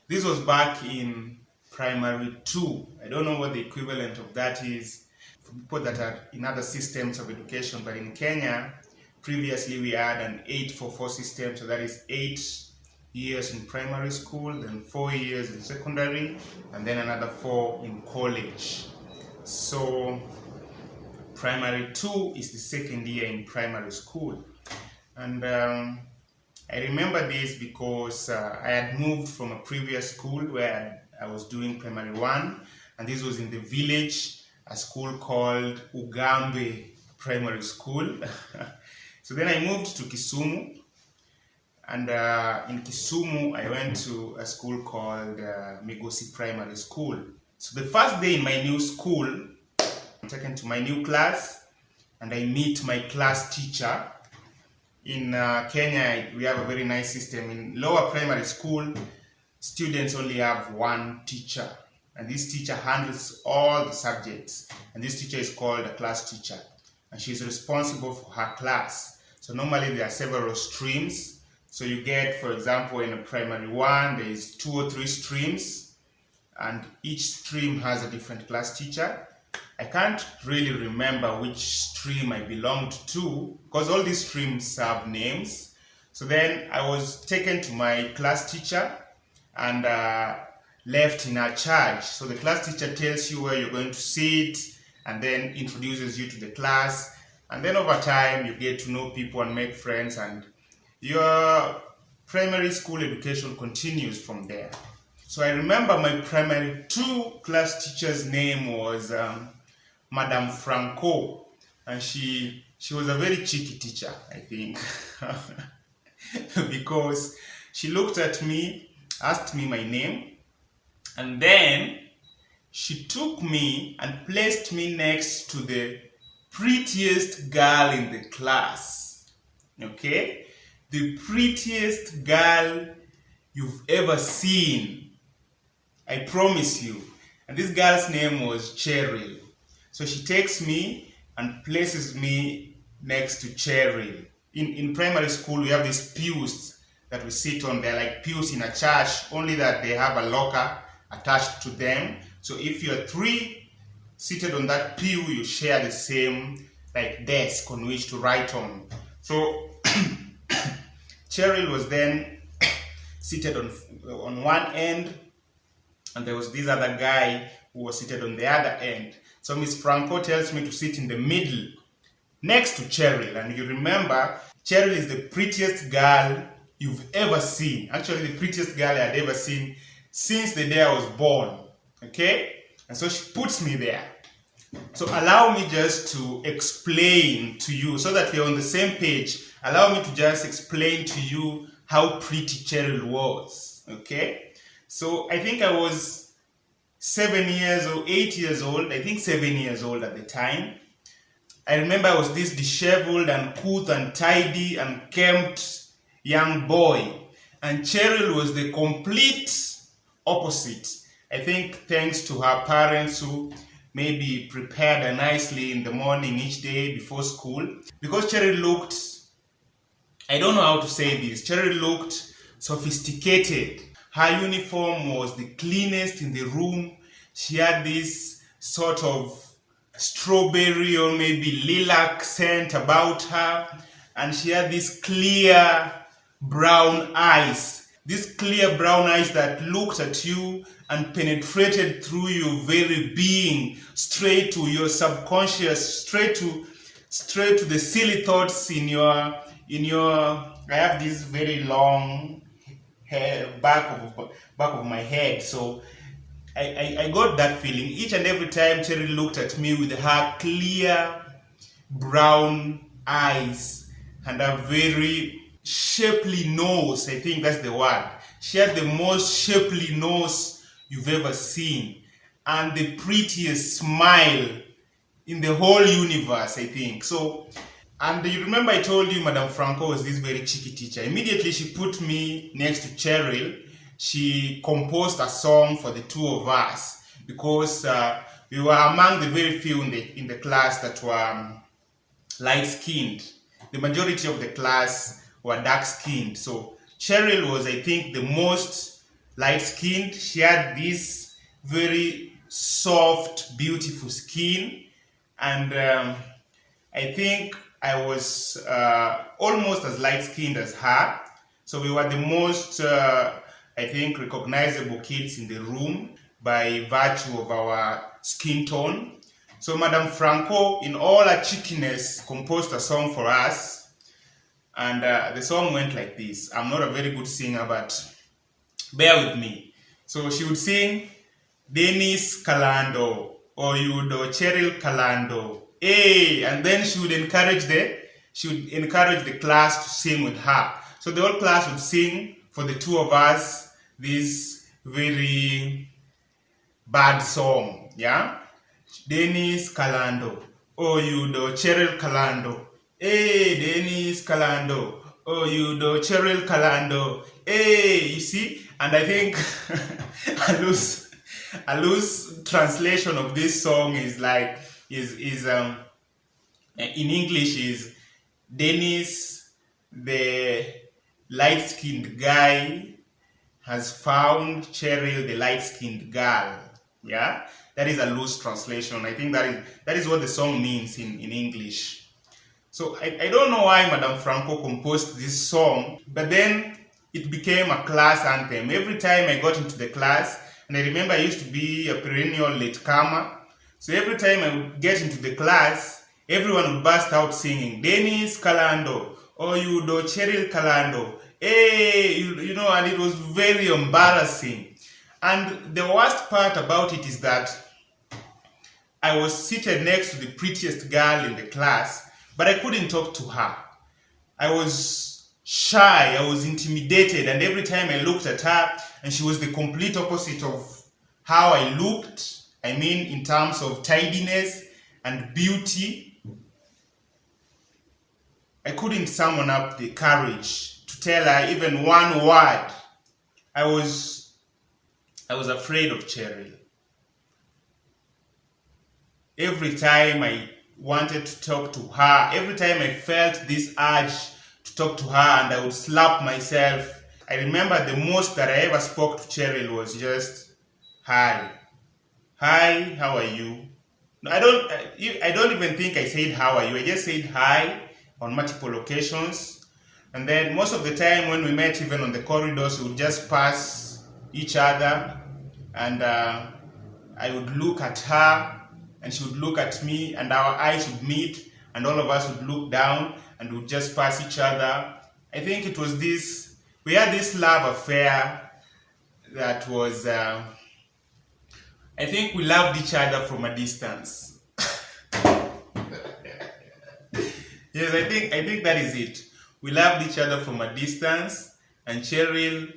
This was back in primary 2. I don't know what the equivalent of that is for people that are in other systems of education, but in Kenya, previously we had an 8-4-4 system, so that is 8 years in primary school, then 4 years in secondary, and then another 4 in college. So primary 2 is the second year in primary school. And I remember this because I had moved from a previous school where I was doing primary 1, and this was in the village, a school called Ugambe Primary School. So then I moved to Kisumu, and in Kisumu I went to a school called Migosi Primary School. So the first day in my new school, I'm taken to my new class, and I meet my class teacher. In Kenya, we have a very nice system. In lower primary school, students only have one teacher, and this teacher handles all the subjects, and this teacher is called a class teacher, and she's responsible for her class. So normally there are several streams. So you get, for example, in a primary 1, there is 2 or 3 streams, and each stream has a different class teacher. I can't really remember which stream I belonged to because all these streams have names. So then I was taken to my class teacher and left in her charge. So the class teacher tells you where you're going to sit and then introduces you to the class. And then over time you get to know people and make friends, and your primary school education continues from there. So I remember my primary 2 class teacher's name was Madam Franco, and she was a very cheeky teacher, I think, because she looked at me, asked me my name, and then she took me and placed me next to the prettiest girl in the class. Okay? The prettiest girl you've ever seen. I promise you. And this girl's name was Cheryl. So she takes me and places me next to Cheryl. In primary school, we have these pews that we sit on. They're like pews in a church, only that they have a locker attached to them. So if you're 3 seated on that pew, you share the same like desk on which to write on. So Cheryl was then seated on one end, and there was this other guy who was seated on the other end. So Miss Franco tells me to sit in the middle next to Cheryl. And you remember, Cheryl is the prettiest girl you've ever seen. Actually, the prettiest girl I had ever seen since the day I was born. Okay? And so she puts me there. So allow me just to explain to you, so that we're on the same page. Allow me to just explain to you how pretty Cheryl was. Okay? So I think I was 7 years or 8 years old. I think 7 years old at the time. I remember I was this disheveled and couth and tidy and kempt young boy. And Cheryl was the complete opposite. I think thanks to her parents who maybe prepared her nicely in the morning each day before school. Because Cheryl looked, I don't know how to say this, Cheryl looked sophisticated. Her uniform was the cleanest in the room. She had this sort of strawberry or maybe lilac scent about her. And she had these clear brown eyes. These clear brown eyes that looked at you and penetrated through your very being, straight to your subconscious, straight to the silly thoughts in your I have this very long hair back of my head. So I got that feeling each and every time Cheryl looked at me with her clear brown eyes and a very shapely nose. I think that's the word. She had the most shapely nose you've ever seen, and the prettiest smile in the whole universe, I think. So, and you remember I told you Madam Franco was this very cheeky teacher. Immediately she put me next to Cheryl. She composed a song for the two of us because we were among the very few in the class that were light-skinned. The majority of the class were dark-skinned. So Cheryl was, I think, the most light-skinned. She had this very soft, beautiful skin, and I think I was almost as light-skinned as her. So we were the most, I think, recognizable kids in the room by virtue of our skin tone. So Madame Franco, in all her cheekiness, composed a song for us. And the song went like this. I'm not a very good singer, but bear with me. So she would sing, Dennis Calando, Oyudo Cheryl Calando. Hey, and then she would encourage the class to sing with her. So the whole class would sing for the two of us this very bad song, yeah? Dennis Calando, Oyudo Cheryl Calando. Hey, Dennis Calando, Oyudo Cheryl Calando. Hey, you see? And I think a loose translation of this song is like in English is Dennis, the light-skinned guy, has found Cheryl, the light-skinned girl. Yeah, that is a loose translation. I think that is what the song means in English. So I don't know why Madame Franco composed this song, but then it became a class anthem. Every time I got into the class, and I remember I used to be a perennial latecomer, so every time I would get into the class, everyone would burst out singing, Dennis Calando, Oyudo Cheryl Calando. Hey, you know, and it was very embarrassing. And the worst part about it is that I was seated next to the prettiest girl in the class, but I couldn't talk to her. I was shy, I was intimidated, and every time I looked at her, and she was the complete opposite of how I looked, I mean in terms of tidiness and beauty, I couldn't summon up the courage to tell her even one word. I was afraid of Cheryl. Every time I wanted to talk to her, every time I felt this urge to talk to her, and I would slap myself. I remember the most that I ever spoke to Cheryl was just, hi. Hi, how are you? No, I don't even think I said how are you. I just said hi on multiple occasions. And then most of the time when we met, even on the corridors, we would just pass each other, and I would look at her and she would look at me, and our eyes would meet, and all of us would look down and would just pass each other. I think it was we had this love affair that was, I think we loved each other from a distance. Yes, I think that is it. We loved each other from a distance, and Cheryl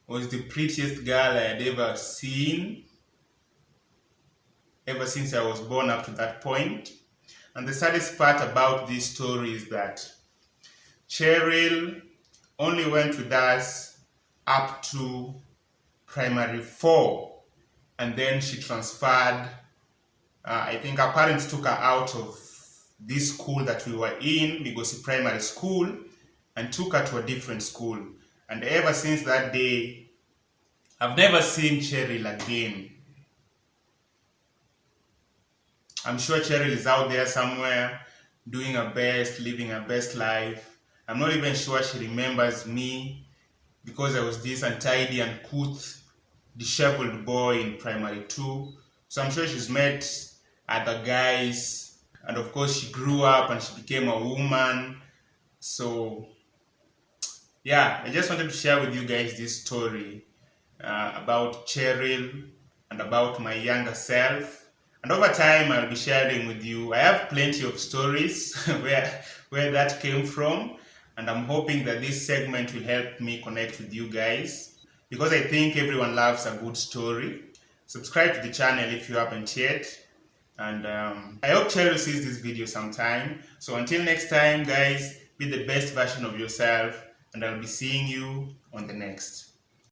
was the prettiest girl I had ever seen, ever since I was born up to that point. And the saddest part about this story is that Cheryl only went with us up to primary 4, and then she transferred. I think her parents took her out of this school that we were in, Migosi Primary School, and took her to a different school. And ever since that day, I've never seen Cheryl again. I'm sure Cheryl is out there somewhere doing her best, living her best life. I'm not even sure she remembers me, because I was this untidy, uncouth, disheveled boy in primary 2. So I'm sure she's met other guys, and of course she grew up and she became a woman. So yeah, I just wanted to share with you guys this story about Cheryl and about my younger self. And over time, I'll be sharing with you. I have plenty of stories where that came from, and I'm hoping that this segment will help me connect with you guys, because I think everyone loves a good story. Subscribe to the channel if you haven't yet, and I hope Cheryl sees this video sometime. So until next time, guys, be the best version of yourself, and I'll be seeing you on the next.